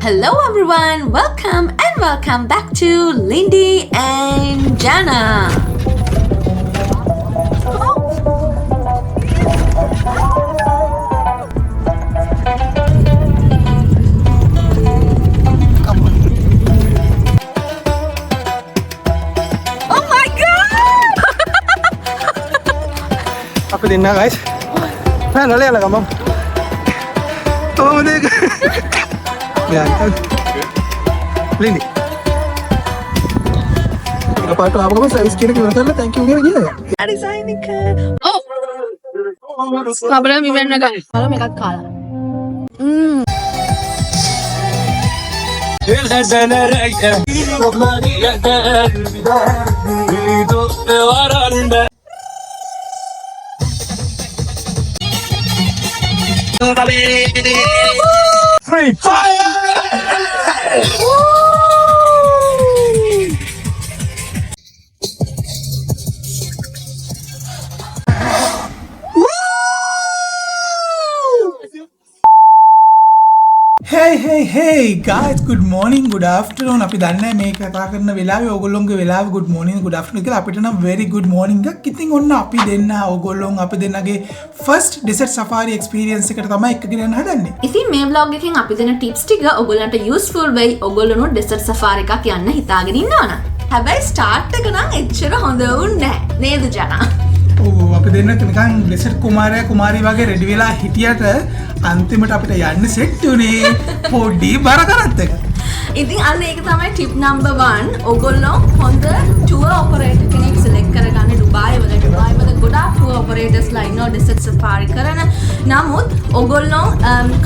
Hello everyone, welcome back to Lindy and Jana. Oh my god! Apa din na guys? Ano lang ka ma'am? Oh, nigga. Yan. Lindy. Kapag ako ba sa skin ko na thank you again. Design ka. Oh. Kabala mi men naga. Kala me එකක් කාලා. Free fire! Hey guys, good morning, good afternoon. අපි දන්නේ මේ කතා කරන වෙලාවේ ඕගොල්ලෝගේ වෙලාව good morning, good afternoon කියලා අපිට නම් very good morning එකක්. ඉතින් ඔන්න අපි දෙන්න ඕගොල්ලෝන් අපි දෙන්නගේ first desert safari experience එකට තමයි එකගෙන යන්න හදන්නේ. ඉතින් මේ vlog එකෙන් අපි දෙන tips ටික ඔයගොල්ලන්ට useful වෙයි. ඔයගොල්ලෝ desert safari එකක් යන්න හිතාගෙන ඉන්නවනම්. හැබැයි start එක නම් එච්චර හොඳ වුණේ නැහැ. නේද ජනා? අපි දෙන්න නිකන් desert කුමාරයා කුමාරි වගේ ready වෙලා හිටියට අන්තිමට අපිට යන්න set උනේ පොඩි බර කරත් එක. ඉතින් අන්න ඒක තමයි tip number 1. ඔයගොල්ලෝ හොඳ tour operator කෙනෙක් select කරගන්න ඩුබායි වල ගොඩාක් tour operators ලා ඉන්නවා desert safari කරන. නමුත් ඔයගොල්ලෝ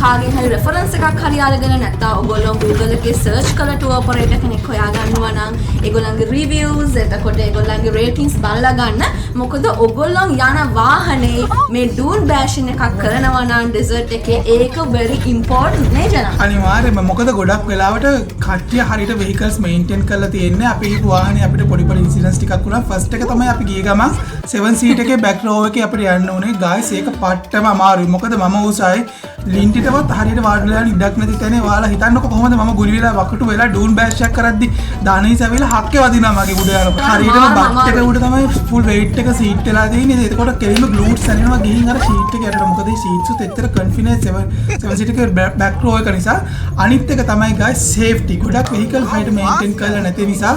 කාගෙන් හරි reference එකක් හරි අරගෙන නැත්නම් ඔයගොල්ලෝ Google එකේ search කරලා tour operator කෙනෙක් හොයා ගන්නවා නම් ඒගොල්ලන්ගේ reviews එතකොට ඒගොල්ලන්ගේ ratings බලලා ගන්න. මොකද ඔයගොල්ලෝ යන වාහනේ මේ dune bashing එකක් කරනවා නම් desert එකේ ඒක very important නේ ජනා. අනිවාර්යයෙන්ම මොකද ගොඩක් වෙලාවට කට්ටිය හරියට vehicles maintain කරලා තියෙන්නේ අපේ වාහනේ අපිට පොඩි incidents ටිකක් වුණා. first එක තමයි අපි ගිය ගමන් 7 seat එකේ back row එකේ අපිට යන්න ඕනේ. guys ඒක පට්ටම අමාරුයි. මොකද මම උසයි ලින්ටිටවත් හරියට වාඩිලා ඉඩක් නැති තැනේ වාලා හිතන්නකො කොහොමද මම ගුලි වෙලා වකුටු වෙලා dune bash එකක් කරද්දි දානීස ඇවිල්ලා හක්කේ වදිනවා මගේ උඩ යනකොට. හරියටම බත් එක උඩ තමයි full weight එක seat වෙලා තියෙන්නේ. එතකොට කෙලින්ම glutes ඇනෙනවා ගිහින් අර seat එක යටට. මොකද මේ seats උත් එච්චර confidence 7 seat එකේ back row එක නිසා. අනිත් එක තමයි guys safety. ගොඩක් vehicle height maintain කරලා නැති නිසා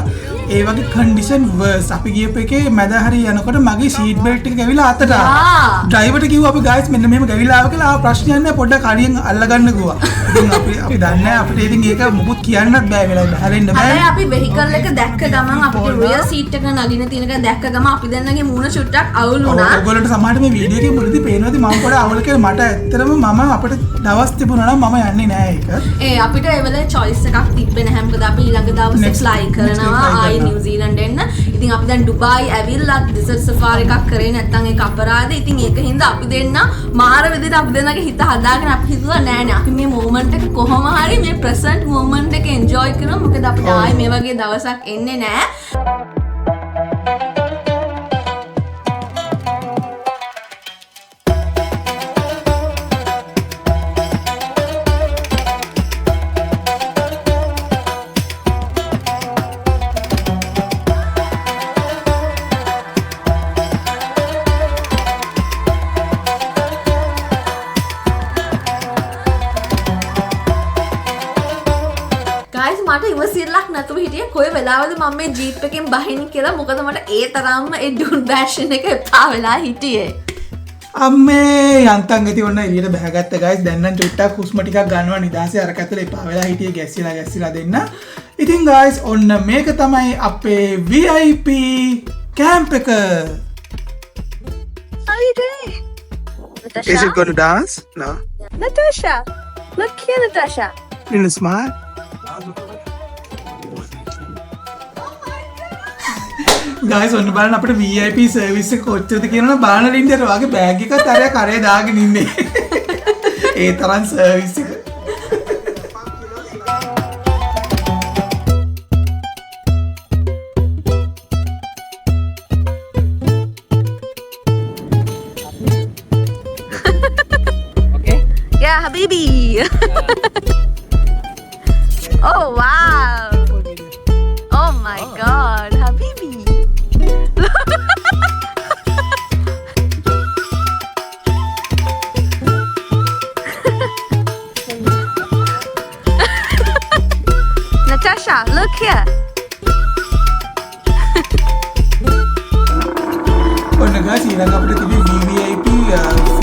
ඒ වගේ condition worse. අපි ගියප එකේ මැද හරිය යනකොට මගේ seat belt එක ගවිලා අතට ආවා. driver කිව්වා අපි guys මෙන්න මෙහෙම ගවිලා ආව කියලා. ප්‍රශ්නයක් නැහැ පොඩ්ඩක් හරියෙන් අල්ලගන්න කිව්වා. ඉතින් අපි දන්නේ නැහැ අපිට ඉතින් ඒක මොකුත් කියන්නත් බෑ වෙලා හැරෙන්න බෑ. අනේ අපි vehicle එක දැක්ක ගමන් අපිට rear seat එක නගින තියෙනක දැක්ක ගමන් අපි දෙන්නගේ මූණ චුට්ටක් අවුල් වුණා. ඔයගොල්ලන්ට සමහරට මේ වීඩියෝ එකේ මුලදී පේනවාද මම පොඩ අවුල් කියලා. මට ඇත්තටම මම අපිට දවස් තිබුණා නම් මම යන්නේ නැහැ ඒක. අපිට ඒ වෙලේ choice එකක් තිබ්බේ නැහැ. මොකද අපි ඊළඟ දවසේ fly කරනවා ආයි නිව්සීලන්ත එන්න. ඉතින් අපි දැන් ඩුබායි ඇවිල්ලා desert safari එකක් කරේ නැත්නම් ඒක අපරාධ. ඉතින් ඒක හින්දා අපි දෙන්න මාර විදිහට අපි දෙන්නගේ හිත හදාගෙන අපි හිතුවා නෑ නේ අපි මේ moment එක කොහොම හරි මේ present moment එක enjoy කරමු. මොකද අපිට ආයි මේ වගේ දවසක් එන්නේ නෑ. මට ඉවසිල්ලක් නැතුව හිටියේ කොයි වෙලාවද මම මේ ජීප් එකෙන් බහින්න කියලා. මොකද මට ඒ තරම්ම ඒ dune bashing එක එපා වෙලා හිටියේ. අම්මේ යන්තම් ඇති ඔන්න එළියට බහගත්ත guys. දැන් නම් චුට්ටක් හුස්ම ටිකක් ගන්නවා නිදාසේ. අර කැතල එපා වෙලා හිටියේ ගැස්සිලා දෙන්න. ඉතින් guys ඔන්න මේක තමයි අපේ VIP camp එක. How you doing? Natasha? Is it going to dance? No. Natasha. Look here Natasha. In a smile. guys ඔන්න බලන්න අපිට VIP service එක කොච්චරද කියනවනම් බලන්න ලින්ඩර් වගේ බෑග් එකත් අර කරේ දාගෙන ඉන්නේ. ඒ තරම් service එක. Okay. Yeah, habibi. Oh wow. Oh my god, Habibi. Natasha, look here. ඔන්න guys ඊළඟ අපිට තිබි VVIP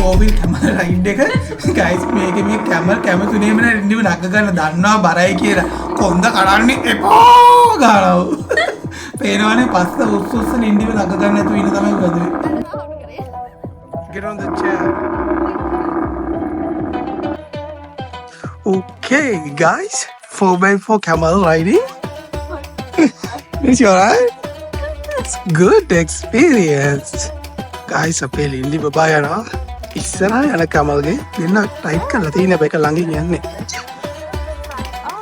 4-wheel camera ride එක. guys මේකේ මේ camera තුනේම රින්දිව නග ගන්න දන්නවා බරයි කියලා. කොන්ද කඩන්නේ එපා ගාලා. පේනවනේ පස්ස උස්සුස්ස රින්දිව නග ගන්න නැතුව ඉන්න තමයි වැදුවේ. Get on the chair. Okay guys, 4x4 camel riding. Is you alright? It's good experience. Guys, අපේ ලින්ඩි බබා යනවා ඉස්සරහා යන කමල්ගේ දෙන්න ටයිප් කරලා තියෙන එක ළඟින් යන්නේ.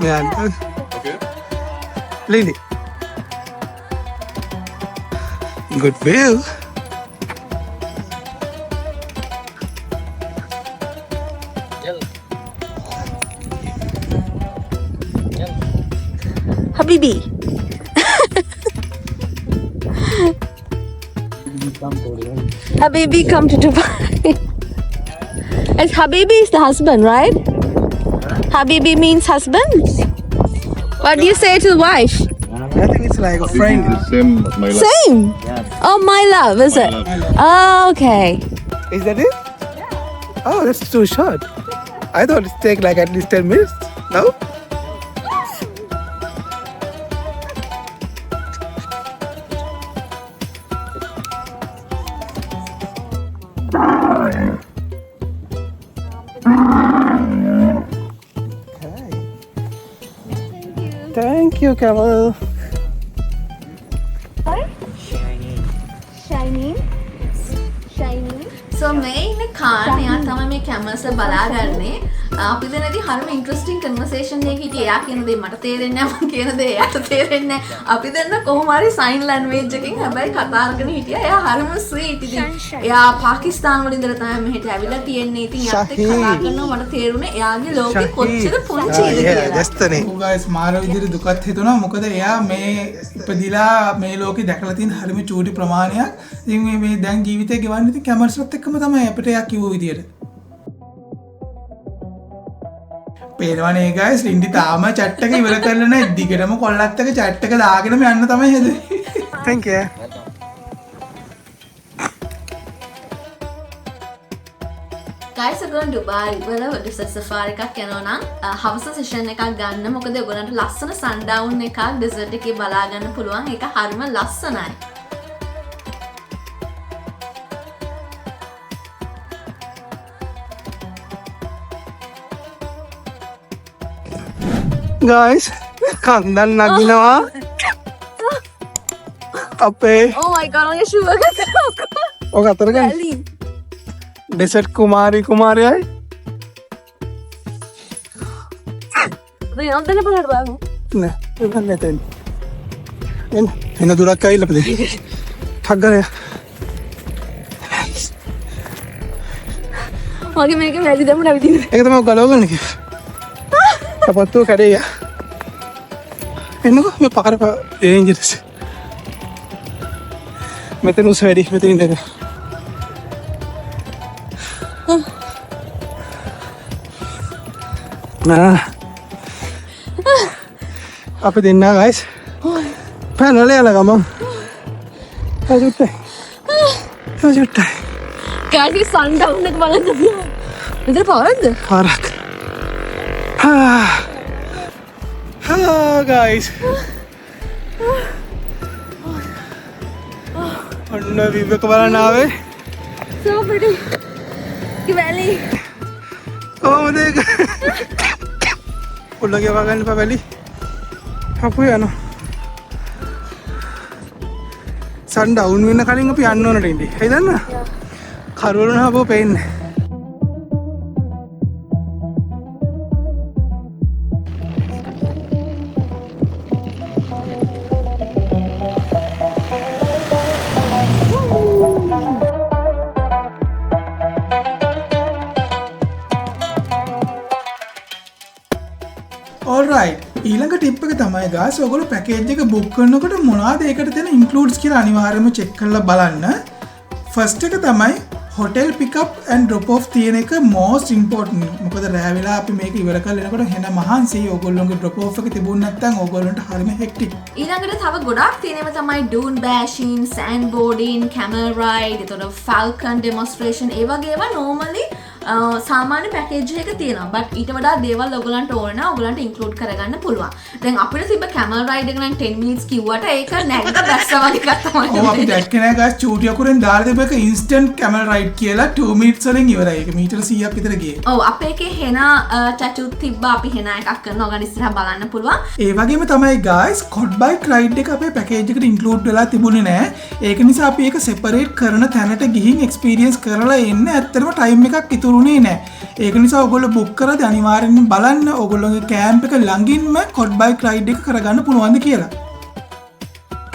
මෙයන් ලින්ඩි. Good view. Habibi. Habibi come to Dubai. And Habibi is the husband, right? Habibi means husband? What do you say to the wife? I think it's like a friend. Same, my love. Same? Oh, my love, is it? Oh, okay. Is that it? Oh, that's too short. I thought it take like at least 10 minutes. No? Thank you, Kamal. Shining? Shining? So මේ ඉන්නේ කාන් එයා තමයි මේ cameras බලාගන්නේ. අපි දැනදී හරිම interesting conversation එකක හිටියේ. එයා කියන දේ මට තේරෙන්නේ නැහැ, මම කියන දේ එයාට තේරෙන්නේ නැහැ. අපි දැන් කොහොම හරි සයින් ලැන්ග්වේජ් එකකින් හැබැයි කතා කරගෙන හිටියා. එයා හරිම ස්වීට්. ඉතින් එයා පාකිස්තාන වල ඉඳලා තමයි මෙහෙට ඇවිල්ලා තියෙන්නේ. ඉතින් එයාත් එක්ක කතා කරනවා මට තේරුනේ එයාගේ ලෝකෙ කොච්චර පුංචිද කියලා. දැස්තනේ. guys මාර විදිහට දුකත් හිතුණා. මොකද එයා මේ ඉපදිලා මේ ලෝකේ දැකලා තියෙන හරිම චූටි ප්‍රමාණයක්. ඉතින් මේ දැන් ජීවිතේ ගෙවන්නේ ඉතින් කැමරස්වත් එක්කම තමයි අපිට එයා කිව්ව විදියට. පේනවනේ guys ලින්ඩි තාම chat එක ඉවර කරලා නැහැ. දිගටම කොල්ලත් එක්ක chat එක දාගෙනම යන්න තමයි හදුවේ. Thank you. guys ඔයගොල්ලෝ ඩුබායි වල ඩෙසර්ට් සෆාරි එකක් යනවා නම් හවස සෙෂන් එකක් ගන්න. මොකද ඔයගොල්ලන්ට ලස්සන සන්ඩවුන් එකක් ඩෙසර්ට් එකේ බලා ගන්න පුළුවන්. ඒක හරිම ලස්සනයි. guys කන්දන් නගිනවා අපේ Oh my god, මගේ ෂූ එක ගත්තා. ඔක අතර ගන්න ඩෙසර්ට් කුමාරයයි දැන් යන්න බලන්න බලන්න. නෑ ඒක නැතෙන් එන්න දුරක් ඇවිල්ලා පදේ ටග්ගරය මගේ මේක වැඩි දෙමු නැවිදින්න. ඒක තමයි ගලවගන්න කිව්වේ අපත්තු කඩේ එන්නකෝ මේ පාර ඩේන්ජරස් මෙතන උස වැඩි මෙතන ඉඳලා අපි දෙන්නා guys පැනල යලා ගමන් හජුට්ටයි ගාඩි සන්ඩවුන් එක බලන්න පුළුවන්. මෙතන පාරක්ද? පාරක් guys ඔන්න විවක බලන්න ආවේ So pretty. Valley. කොහොමද ඒක උල්ලගේ වගන්න එපා වැලි අපු යනවා සන් ඩවුන් වෙන්න කලින් අපි යන්න ඕනට ඉන්නේ හරි දන්න කරවල නහබෝ පේන්නේ Alright, ඊළඟ ටිප් එක තමයි guys ඔයගොල්ලෝ පැකේජ් එක බුක් කරනකොට මොනවද ඒකට තියෙන ඉන්ක්ලූඩ්ස් කියලා අනිවාර්යයෙන්ම චෙක් කරලා බලන්න. ෆස්ට් එක තමයි hotel pickup and drop off තියෙන එක most important. මොකද රෑ වෙලා අපි මේක ඉවර කරලා එනකොට හෙන මහන්සි ඔයගොල්ලෝගේ drop off එක තිබුණ නැත්නම් ඔයගොල්ලන්ට හරිම hectic. ඊළඟට තව ගොඩක් තියෙනවා තමයි dune bashing, sandboarding, camel ride, එතකොට falcon demonstration ඒ වගේ ඒවා normally සාමාන්‍ය පැකේජ් එක තියෙනවා. බට් ඊට වඩා දේවල් ඔයගලන්ට ඕන නම් ඔයගලන්ට ඉන්ක්ලූඩ් කරගන්න පුළුවන්. දැන් අපිට තිබ්බ camel ride එක නම් 10 minutes කිව්වට ඒක නැග්ග බැස්ස වගේ එකක් තමයි. ඔව් අපි දැක්කේ නෑ guys චූටි අකුරෙන් දාලා තිබ්බ එක instant camel ride කියලා 2 minutes වලින් ඉවරයි. ඒක මීටර 100ක් විතර ගියේ. ඔව් අපේ එකේ හෙන ටැටූ තිබ්බා. අපි හෙන එකක් කරනවා. ඔයගලන් ඉස්සරහ බලන්න පුළුවන්. ඒ වගේම තමයි guys quad bike ride එක අපේ පැකේජ් එකට ඉන්ක්ලූඩ් වෙලා තිබුණේ නෑ. ඒක නිසා අපි ඒක separate කරන තැනට ගිහින් experience කරලා එන්න ඇත්තටම time එකක් ඉතුරුනේ නෑ. ඒක නිසා ඔයගොල්ලෝ බුක් කරද්දී අනිවාර්යෙන්ම බලන්න ඔයගොල්ලෝගේ කැම්ප් එක ළඟින්ම quad bike ride එක කරගන්න පුළුවන්ද කියලා.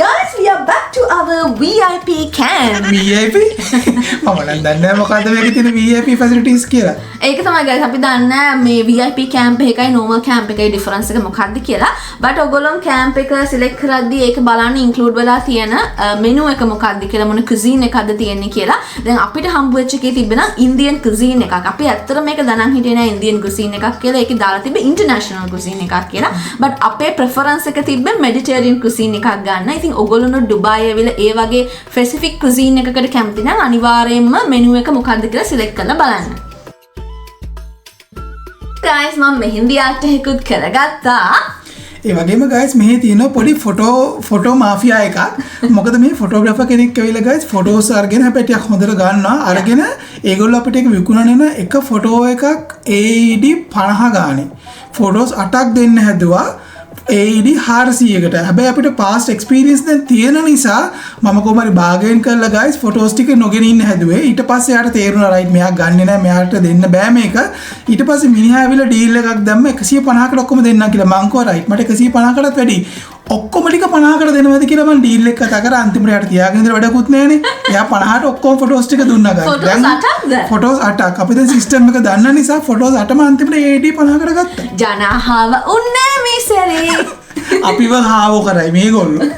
Guys, we are back to our VIP camp. VIP? මම නම් දන්නේ නැහැ මොකද්ද මේකේ තියෙන VIP facilities කියලා. ඒක තමයි guys අපි දන්නේ මේ VIP camp එකයි normal camp එකයි difference එක මොකක්ද කියලා. but ඔයගොල්ලෝ camp එක select කරද්දී ඒක බලන්න include වෙලා තියෙන menu එක මොකක්ද කියලා මොන cuisine එකක්ද තියෙන්නේ කියලා. දැන් අපිට හම්බ වෙච්ච එකේ තිබෙන Indian cuisine එකක්. අපි ඇත්තට මේක දනන් හිටියේ නෑ Indian cuisine එකක් කියලා. ඒකේ දාලා තිබ්බේ international cuisine එකක් කියලා. but අපේ preference එක තිබ්බේ Mediterranean cuisine එකක් ගන්න. ඉතින් ඔයගොල්ලෝ ඩුබායි ඇවිල්ලා ඒ වගේ specific cuisine එකකට කැමති නම් අනිවාර්යයෙන්ම menu එක මොකක්ද කියලා select කරලා බලන්න. guys මම මෙහින්දි ආර්ට් එකකුත් කරගත්තා. ඒ වගේම guys මෙහි තියෙන පොඩි ෆොටෝ මාෆියා එකක්. මොකද මේ ෆොටෝග්‍රැෆර් කෙනෙක් ඇවිල්ලා guys ෆොටෝස් අරගෙන හැබැයි ටිකක් හොඳට ගන්නවා. අරගෙන ඒගොල්ලෝ අපිට ඒක විකුණන එක ෆොටෝ එකක් AED 50 ගානේ. ෆොටෝස් 8ක් දෙන්න හැදුවා. AED 400කට. හැබැයි අපිට past experience දැන් තියෙන නිසා මම කොහොමරි bargain කරලා guys photos ටික නොගෙන ඉන්න හැදුවේ. ඊට පස්සේ යාට තේරුණා right මෙයා ගන්නෙ නෑ මෙයාට දෙන්න බෑ මේක. ඊට පස්සේ මිනිහා ඇවිල්ලා deal එකක් දැම්ම 150කට ඔක්කොම දෙන්නම් කියලා. මං කිව්වා right මට 150කටත් වැඩි. ඔක්කොම ටික 50කට දෙනවද කියලා මම deal එක කතා කරා. අන්තිමට යාට තියාගෙන ඉඳලා වැඩකුත් නෑනේ. එයා 50ට ඔක්කොම photos ටික දුන්නා guys. Photos 8ක්ද? photos 8ක්. අපි දැන් system එක දන්න නිසා photos 8ම අන්තිමට AED 50කට ගත්තා. ජනහව උන්නේ මිසරේ. අපිව හාවෝ කරයි මේගොල්ලෝ.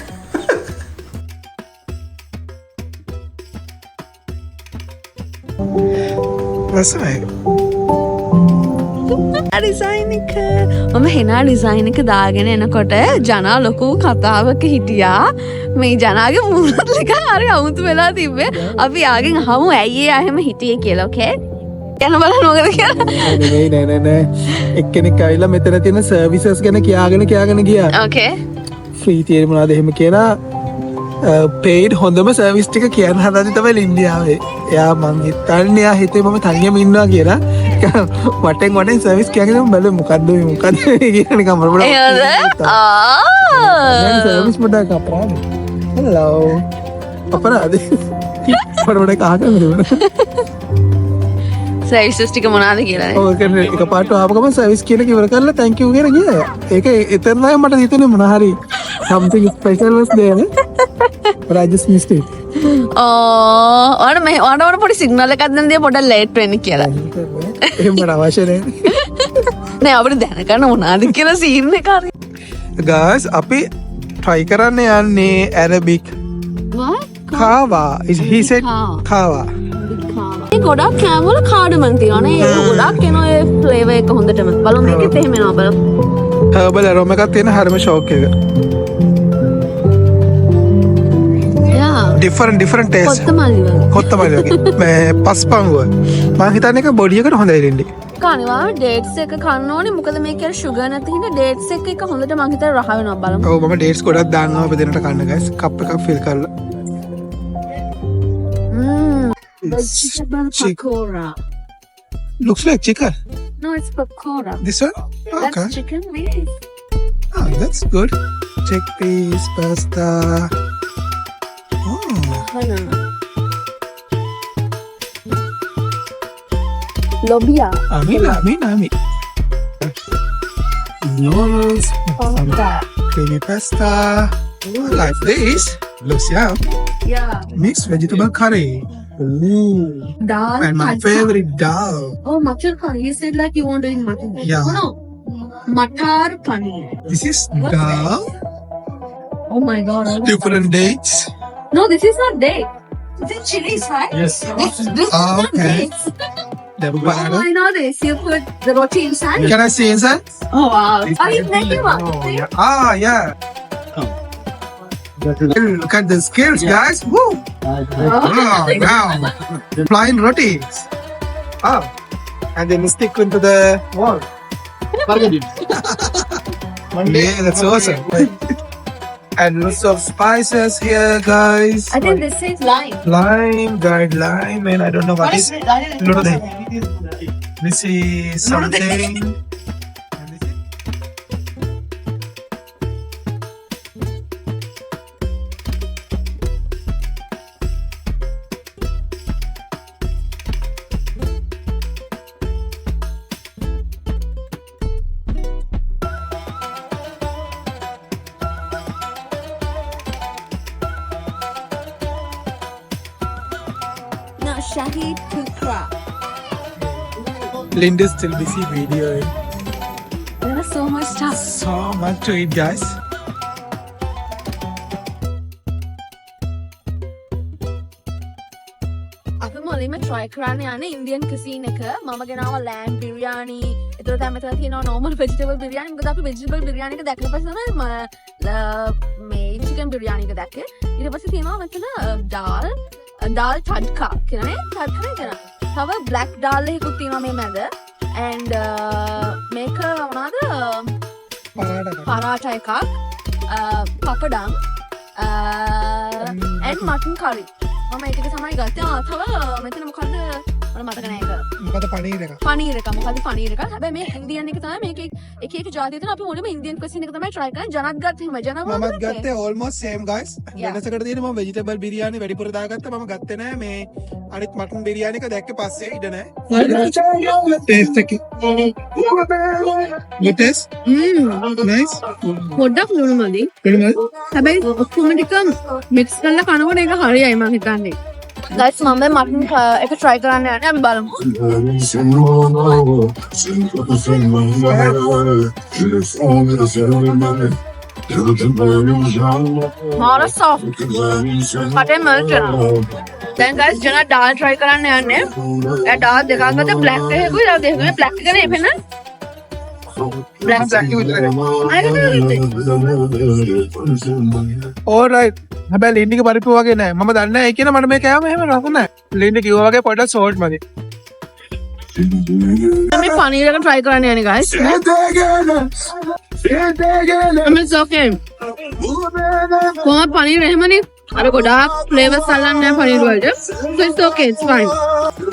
රසයි. ඩිසයින් එක මම හෙනා ඩිසයින් එක දාගෙන එනකොට ජනා ලොකු කතාවක හිටියා. මේ ජනාගේ මුහුණත් එක හරි අමුතු වෙලා තිබ්බේ. අපි යාගෙන් අහමු ඇයි එයා එහෙම හිටියේ කියලා. ඕකේ යන බලන්න මොකද කියලා. නෑ එක්කෙනෙක් ඇවිල්ලා මෙතන තියෙන සර්විසස් ගැන කියාගෙන ගියා. ඕකේ ෆ්‍රී තියෙන මොනවද එහෙම කියලා පේඩ් හොඳම සර්විස් ටික කියන්න හදන්නේ තමයි ඉන්දියාවේ. එයා මං හිතන්නේ එයා හිතේ මම තනියම ඉන්නවා කියලා. වටෙන් සර්විස් කියගෙන බැලුවා මොකද්ද කියලා නිකන් මරබඩ. සර්විස් මොඩක් අපරාධ. හෙලෝ. අපරාධ. මරබඩ කහකට දුන්නා. සර්විසස් ටික මොනවාද කියලා. ඔව් ඒක එකපාරට ආව ගමන් සර්විස් කියන එක ඉවර කරලා thank you කියලා ගියා. ඒක එතරම්ම මට හිතුනේ මොන හරි something special was there. But I just missed it. ඔයාට පොඩි සිග්නල් එකක් දෙන්න දෙය පොඩක් ලේට් වෙන්න කියලා. එහෙම මට අවශ්‍ය නැහැ. නෑ අපිට දැනගන්න මොනවාද කියලා සීන් එක හරි. Guys අපි try කරන්න යන්නේ Arabic kava. He said kava. ගොඩක් කෑම වල කාඩමන් තියෙනවානේ. ඒක ගොඩක් එනවා ඒ ෆ්ලේවර් එක හොඳටම. බලමු මේකෙත් එහෙම එනවා බලමු. herbal aroma එකක් තියෙන හරිම ෂෝක් එක. different taste. කොත්තමල්ලි වගේ. මේ පස්පංගුව. මම හිතන්නේ ඒක බොඩි එකට හොඳයි දෙන්නේ. කනවා ඩේට්ස් එක කන්න ඕනේ. මොකද මේකේ sugar නැති හින්දා ඩේට්ස් එක හොඳට මං හිතන්නේ රහ වෙනවා බලමු. ඔව් මම ඩේට්ස් ගොඩක් දානවා අපි දෙන්නට කන්න guys. කප් එකක් fill කරලා. Pakora. Looks like chicken. No, it's pakora. This one? Okay. That's chicken wings. Oh, that's good. Chickpeas, pasta. Oh. Lobia. Ami. Noodles. Pasta. Creamy pasta. Like this. Looks yum. Yeah. Mixed vegetable curry. Ooh. Dal. And my favorite dal. Oh, mutton curry. You said like you want to eat mutton. Yeah. Oh, no. Matar paneer. This is dal, Oh my god. different dates. No, this is not date. This is chilies, right? Yes. This is not Okay. dates. The Oh, banana. I know this. You put the roti inside. Can I see inside? Oh wow. Oh, you make it one. Oh, yeah. Ah, yeah. Look at the skills, guys. Woo! Wow, wow. Flying rotis. Oh. And then stick into the wall. Yeah, that's awesome. And lots of spices here, guys. I think this is lime. Lime, guide lime, and I don't know what is. Lurde. This is something. No, Shahi Tukra. Linda's still busy videoing. There is so much stuff. So much to eat, guys. අපි මුලින්ම try කරන්න යන්නේ Indian cuisine එක. මම ගෙනාවා lamb biryani. ඒතර දැන් මෙතන තියෙනවා normal vegetable biryani. මොකද අපි vegetable biryani එක දැක්ක පස්සේ තමයි මේ chicken biryani එක දැක්කේ. ඊට පස්සේ තියෙනවා මෙතන dal tadka කියලානේ. tadka නේ කියනවා. තව black dal එකකුත් තියෙනවා මේ මැද. and මේක මොනවාද? පරාටා එකක්. papadam and mutton curry. මම ඒක තමයි ගත්තේ. තව මෙතන මොකද්ද? මට මතක නෑ ඒක. මොකද පණීර් එක. පනීර් එක. මොකද්ද පනීර් එක? හැබැයි මේ ඉන්දියන් එක තමයි මේක එක එක ජාතිය තියෙන අපි මුලින්ම ඉන්දියන් cuisine එක තමයි try කරන්නේ. ජනත් ගත්ත එහෙම. ජන මමත් ගත්තේ almost same, guys. Yeah. වෙනසකට තියෙන මම vegetable biryani වැඩිපුර දාගත්තා. මම ගත්තේ නෑ මේ අනිත් mutton biryani එක දැක්කේ පස්සේ ඉඩ නෑ. Taste එක. Good taste? Nice. පොඩ්ඩක් ලුණු මදි. හැබැයි ඔක්කොම ටික මික්ස් කරලා කනකොට ඒක හරියයි මම හිතන්නේ. guys මම මටන් එක try කරන්න යන්නේ. අපි බලමු. මාර soft. කටේ melt වෙනවා. දැන් guys ජන ඩාල් try කරන්න යන්නේ. ඒ ඩාල් දෙකක් අතර black එකකුයි ඩාල් දෙකකුයි black එක නේ එපෙන්න. black Alright. හැබැයි ලින්ඩි එක පරිප්පු වගේ නෑ. මම දන්නේ නෑ ඒ කියන මට මේ කෑම එහෙම රස නෑ. ලින්ඩි කිව්වා වගේ පොඩ්ඩක් salt මදි. මේ පනීර් එක try කරන්න යන්නේ guys. it's okay. කොහොමද පනීර් එහෙමනේ? අර ගොඩාක් flavors අල්ලන්නේ නැහැ පනීර් වලට. So it's okay, it's fine.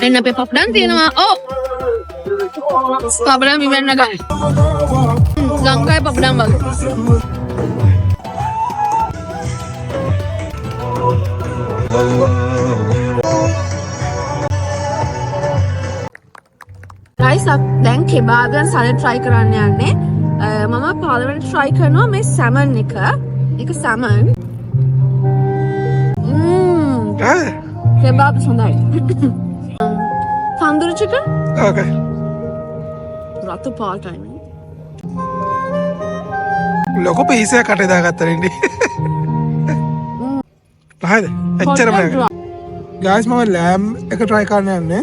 එන්න අපේ පප්ඩම් තියෙනවා. Oh. පප්ඩම් ඉවෙන්න guys. ලංකාවේ පප්ඩම් වගේ. guys දැන් කෙබාබ් එක සලඩ් try කරන්න යන්නේ. මම පළවෙනි try කරනවා මේ salmon එක. ඒක salmon. කෙබාබ් හොඳයි. තන්දූරි chicken Okay. රතු පාටයි. ලොකු පීස් එකක් කටේ දාගත්තා ලින්ඩි. හරිද? එච්චරම නෑ. guys මම lamb එක try කරන්න යන්නේ.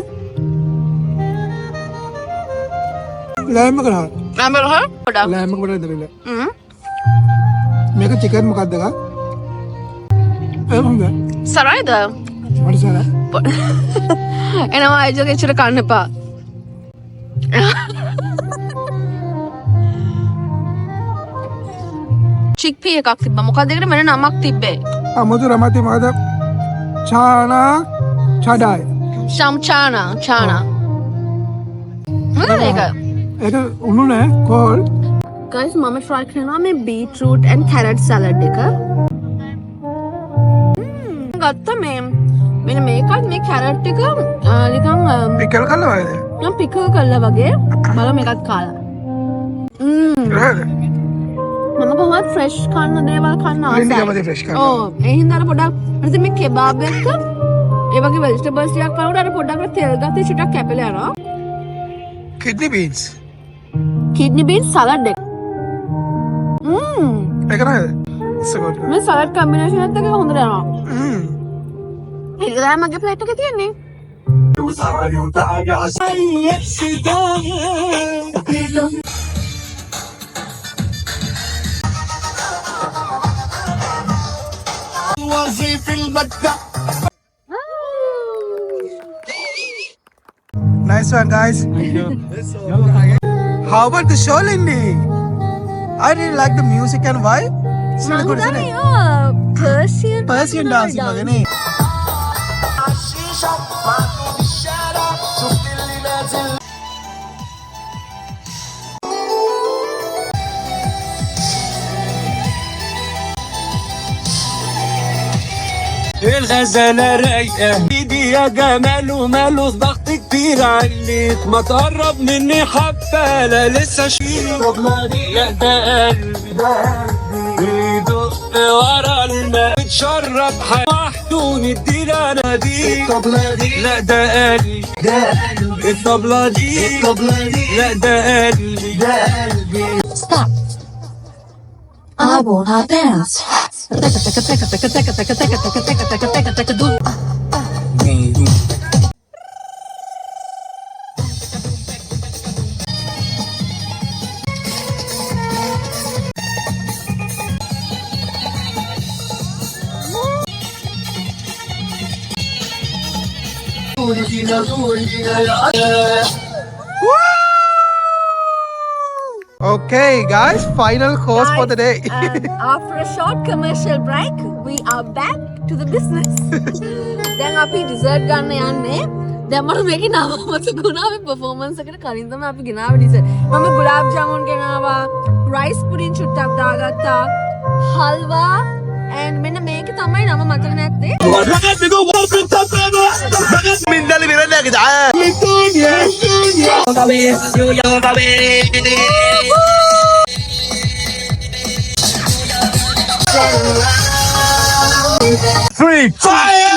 lamb එක නෑ. නම්බර් හොර පොඩක්. lamb එක පොඩක් දෙන්න. මේක chicken මොකක්ද ගා? එහෙමද? සරයිද? මට සරයි. එනවා අයිජෝගේ ඉච්චර කන්න එපා. චික්පී එකක් තිබ්බා. මොකක්ද ඒකට වෙන නමක් තිබ්බේ? අමුතු රමති මොකද? චානා චඩායි. චානා. මොනවද ඒක? ඒක උණු නෑ කෝල්. guys මම try කරනවා මේ beetroot and carrot salad එක. ගත්ත මේ මෙන්න මේකත් මේ carrot එක නිකන් පිකල් කළා වයිද? නම් පිකල් කළා වගේ. බලමු මේකත් කාලා. රාද. මම කොහොමද fresh කන්න දේවල් කන්න ලින්ඩි ආසයි. කැමති fresh කන්න. ඔව් ඒ හින්දා අර පොඩක් ඊට මේ කෙබාබ් එක ඒ වගේ vegetables ටිකක් කනකොට අර පොඩක් තෙල් ගත්තේ චුට්ටක් කැපිලා යනවා. kidney beans. kidney beans salad එක. ඒක නේද? සුගත. මේ salad combination එකත් එක හොඳට යනවා. ඒක තමයි මගේ plate එකේ තියෙන්නේ. Nice one, guys. How about the show, Lindy? I really like the music and vibe. It's really good, isn't it? Persian dancing වගේ නේ. الغزالة رايقة ايدي يا جمال وماله ضغط كتير عليك ما تقرب مني حبة لا لسه شيل لا ده قلبي بيدق ورا الماء بتشرب محدود ادينا ناديك لا ده قلبي الطبلة دي لا ده قلبي Stop. I wanna dance. Okay, guys, final course for the day. After a short commercial break, we are back to the business. දැන් අපි dessert ගන්න යන්නේ. දැන් මට මේකේ නම මතකුණා මේ performance එකට කලින් තමයි අපි ගෙනාවේ dessert. මම ගුලාබ් ජාමුන් ගෙනාවා, rice pudding චුට්ටක් දාගත්තා, හල්වා and මෙන්න මේක තමයි නම මතක නැත්තේ. Free fire!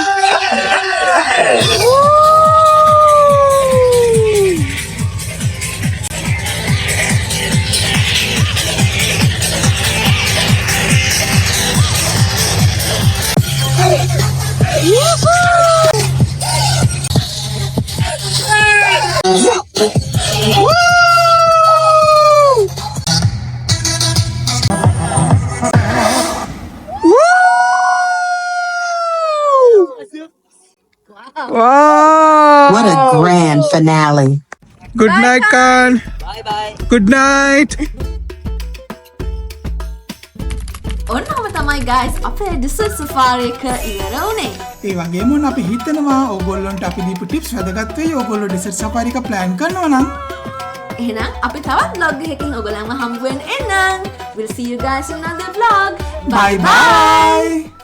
Wow! What a grand finale. Good night, Khan. Bye bye. Good night. ඔන්නම තමයි guys අපේ dessert safari එක ඉවර වුණේ. ඒ වගේම අපි හිතනවා ඕගොල්ලොන්ට අපි දීපු ටිප්ස් වැදගත් වෙයි. ඕගොල්ලෝ ඩෙසර්ට් සෆාරි එක ප්ලෑන් කරනවා නම් එහෙනම් අපි තවත් vlog එකකින් ඔයගොල්ලන්ව හම්බ වෙන්න එන්නම්. We'll see you guys in another vlog. bye bye.